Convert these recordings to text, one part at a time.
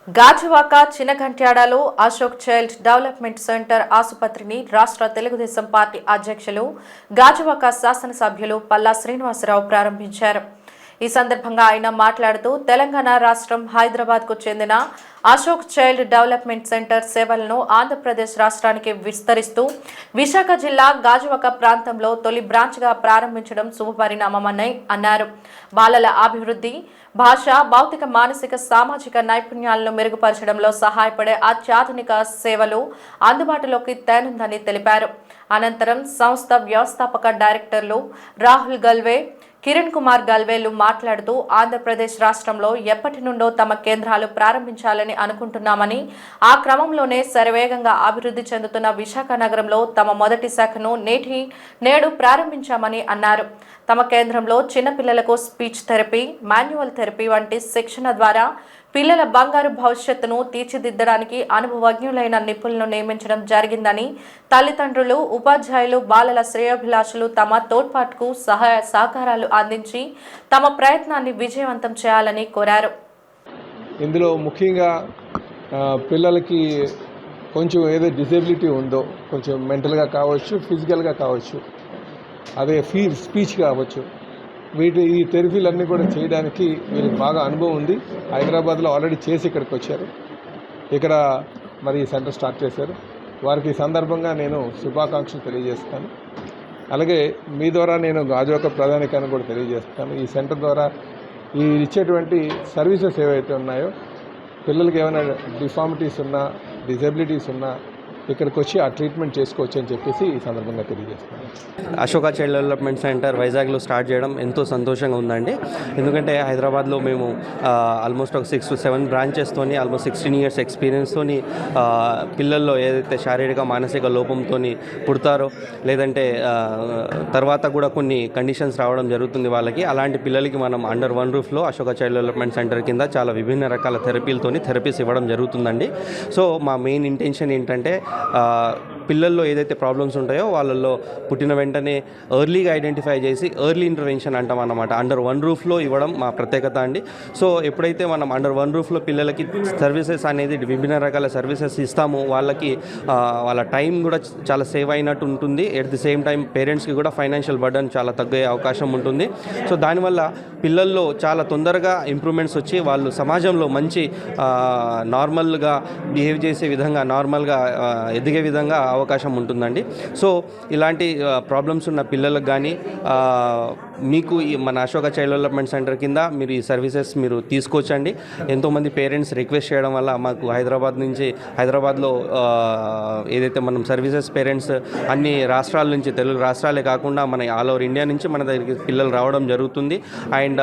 గాజువాక చినగంట్యాడలో Ashok child development centre ఆసుపత్రిని రాష్ట్ర తెలుగుదేశం పార్టీ అధ్యక్షులు గాజువాక శాసనసభ్యులు పల్లా శ్రీనివాసరావు ప్రారంభించారు. ఈ సందర్భంగా ఆయన మాట్లాడుతూ తెలంగాణ రాష్ట్రం హైదరాబాద్కు చెందిన అశోక్ చైల్డ్ డెవలప్మెంట్ సెంటర్ సేవలను ఆంధ్రప్రదేశ్ రాష్ట్రానికి విస్తరిస్తూ విశాఖ జిల్లా గాజువాక ప్రాంతంలో తొలి బ్రాంచ్గా ప్రారంభించడం శుభపరిణామమని అన్నారు. బాలల అభివృద్ధి, భాష, భౌతిక, మానసిక, సామాజిక నైపుణ్యాలను మెరుగుపరచడంలో సహాయపడే అత్యాధునిక సేవలు అందుబాటులోకి తేనుందని తెలిపారు. అనంతరం సంస్థ వ్యవస్థాపక డైరెక్టర్లు రాహుల్ గల్వే, కిరణ్ కుమార్ గల్వేలు మాట్లాడుతూ ఆంధ్రప్రదేశ్ రాష్ట్రంలో ఎప్పటి నుండో తమ కేంద్రాలు ప్రారంభించాలని అనుకుంటున్నామని, ఆ క్రమంలోనే శరవేగంగా అభివృద్ధి చెందుతున్న విశాఖ నగరంలో తమ మొదటి శాఖను నేడు ప్రారంభించామని అన్నారు. తమ కేంద్రంలో చిన్నపిల్లలకు స్పీచ్ థెరపీ, మాన్యువల్ థెరపీ వంటి శిక్షణ ద్వారా పిల్లల బంగారు భవిష్యత్తును తీర్చిదిద్దడానికి అనుభవజ్ఞులైన నిపుణులను నియమించడం జరిగిందని, తల్లిదండ్రులు, ఉపాధ్యాయులు, బాలల శ్రేయోభిలాషులు తమ తోడ్పాటుకు సహాయ సహకారాలు అందించి తమ ప్రయత్నాన్ని విజయవంతం చేయాలని కోరారు. ఇందులో ముఖ్యంగా పిల్లలకి కొంచెం ఏదో డిసేబిలిటీ ఉందో, కొంచెం మెంటల్గా కావచ్చు, ఫిజికల్గా కావచ్చు, అదే స్పీచ్ కావచ్చు, ఈ థెరపీలన్నీ కూడా చేయడానికి వీళ్ళకి బాగా అనుభవం ఉంది. హైదరాబాద్లో ఆల్రెడీ చేసి ఇక్కడికి వచ్చారు. ఇక్కడ మరి ఈ సెంటర్ స్టార్ట్ చేశారు. వారికి ఈ సందర్భంగా నేను శుభాకాంక్షలు తెలియజేస్తాను. అలాగే మీ ద్వారా నేను గాజువాక ప్రధానికాన్ని కూడా తెలియజేస్తాను. ఈ సెంటర్ ద్వారా ఈ ఇచ్చేటువంటి సర్వీసెస్ ఏవైతే ఉన్నాయో, పిల్లలకి ఏమైనా డిఫార్మిటీస్ ఉన్నా, డిజబిలిటీస్ ఉన్నా ఇక్కడికి వచ్చి ఆ ట్రీట్మెంట్ చేసుకోవచ్చు అని చెప్పేసి ఈ సందర్భంగా తెలియజేస్తాను. అశోక చైల్డ్ డెవలప్మెంట్ సెంటర్ వైజాగ్లో స్టార్ట్ చేయడం ఎంతో సంతోషంగా ఉందండి. ఎందుకంటే హైదరాబాద్లో మేము ఆల్మోస్ట్ ఒక 6 to 7 బ్రాంచెస్తోని ఆల్మోస్ట్ 16 years ఎక్స్పీరియన్స్తోని పిల్లల్లో ఏదైతే శారీరక మానసిక లోపంతో పుడతారో, లేదంటే తర్వాత కూడా కొన్ని కండిషన్స్ రావడం జరుగుతుంది వాళ్ళకి. అలాంటి పిల్లలకి మనం అండర్ వన్ రూఫ్లో అశోక చైల్డ్ డెవలప్మెంట్ సెంటర్ కింద చాలా విభిన్న రకాల థెరపీస్ ఇవ్వడం జరుగుతుందండి. సో మా మెయిన్ ఇంటెన్షన్ ఏంటంటే పిల్లల్లో ఏదైతే ప్రాబ్లమ్స్ ఉంటాయో వాళ్ళల్లో పుట్టిన వెంటనే ఎర్లీగా ఐడెంటిఫై చేసి ఎర్లీ ఇంటర్వెన్షన్ అంటాం అన్నమాట. అండర్ వన్ రూఫ్లో ఇవ్వడం మా ప్రత్యేకత అండి. సో ఎప్పుడైతే మనం అండర్ వన్ రూఫ్లో పిల్లలకి సర్వీసెస్ అనేది విభిన్న రకాల సర్వీసెస్ ఇస్తామో వాళ్ళకి వాళ్ళ టైం కూడా చాలా సేవ్ అయినట్టు ఉంటుంది. ఎట్ ది సేమ్ టైం పేరెంట్స్కి కూడా ఫైనాన్షియల్ బర్డన్ చాలా తగ్గే అవకాశం ఉంటుంది. సో దానివల్ల పిల్లల్లో చాలా తొందరగా ఇంప్రూవ్మెంట్స్ వచ్చి వాళ్ళు సమాజంలో మంచి నార్మల్గా బిహేవ్ చేసే విధంగా, నార్మల్గా ఎదిగే విధంగా అవకాశం ఉంటుందండి. సో ఇలాంటి ప్రాబ్లమ్స్ ఉన్న పిల్లలకు కానీ మీకు మన అశోక చైల్డ్ డెవలప్మెంట్ సెంటర్ కింద మీరు ఈ సర్వీసెస్ మీరు తీసుకోవచ్చండి. ఎంతోమంది పేరెంట్స్ రిక్వెస్ట్ చేయడం వల్ల మాకు హైదరాబాద్లో ఏదైతే మనం సర్వీసెస్ పేరెంట్స్ అన్ని రాష్ట్రాల నుంచి, తెలుగు రాష్ట్రాలే కాకుండా మన ఆల్ ఓవర్ ఇండియా నుంచి మన దగ్గరికి పిల్లలు రావడం జరుగుతుంది. అండ్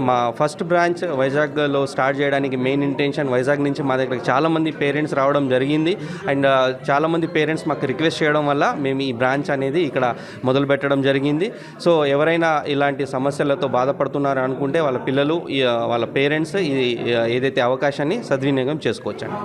మా ఫస్ట్ బ్రాంచ్ వైజాగ్లో స్టార్ట్ చేయడానికి మెయిన్ ఇంటెన్షన్, వైజాగ్ నుంచి మా దగ్గరికి చాలామంది పేరెంట్స్ రావడం జరిగింది. అండ్ చాలామంది పేరెంట్స్ మాకు రిక్వెస్ట్ చేయడం వల్ల మేము ఈ బ్రాంచ్ అనేది ఇక్కడ మొదలు పెట్టడం జరిగింది. సో ఎవరైనా ఇలాంటి సమస్యలతో బాధపడుతున్నారు అనుకుంటే వాళ్ళ పిల్లలు, వాళ్ళ పేరెంట్స్ ఏదైతే అవకాశాన్ని సద్వినియోగం చేసుకోవచ్చండి.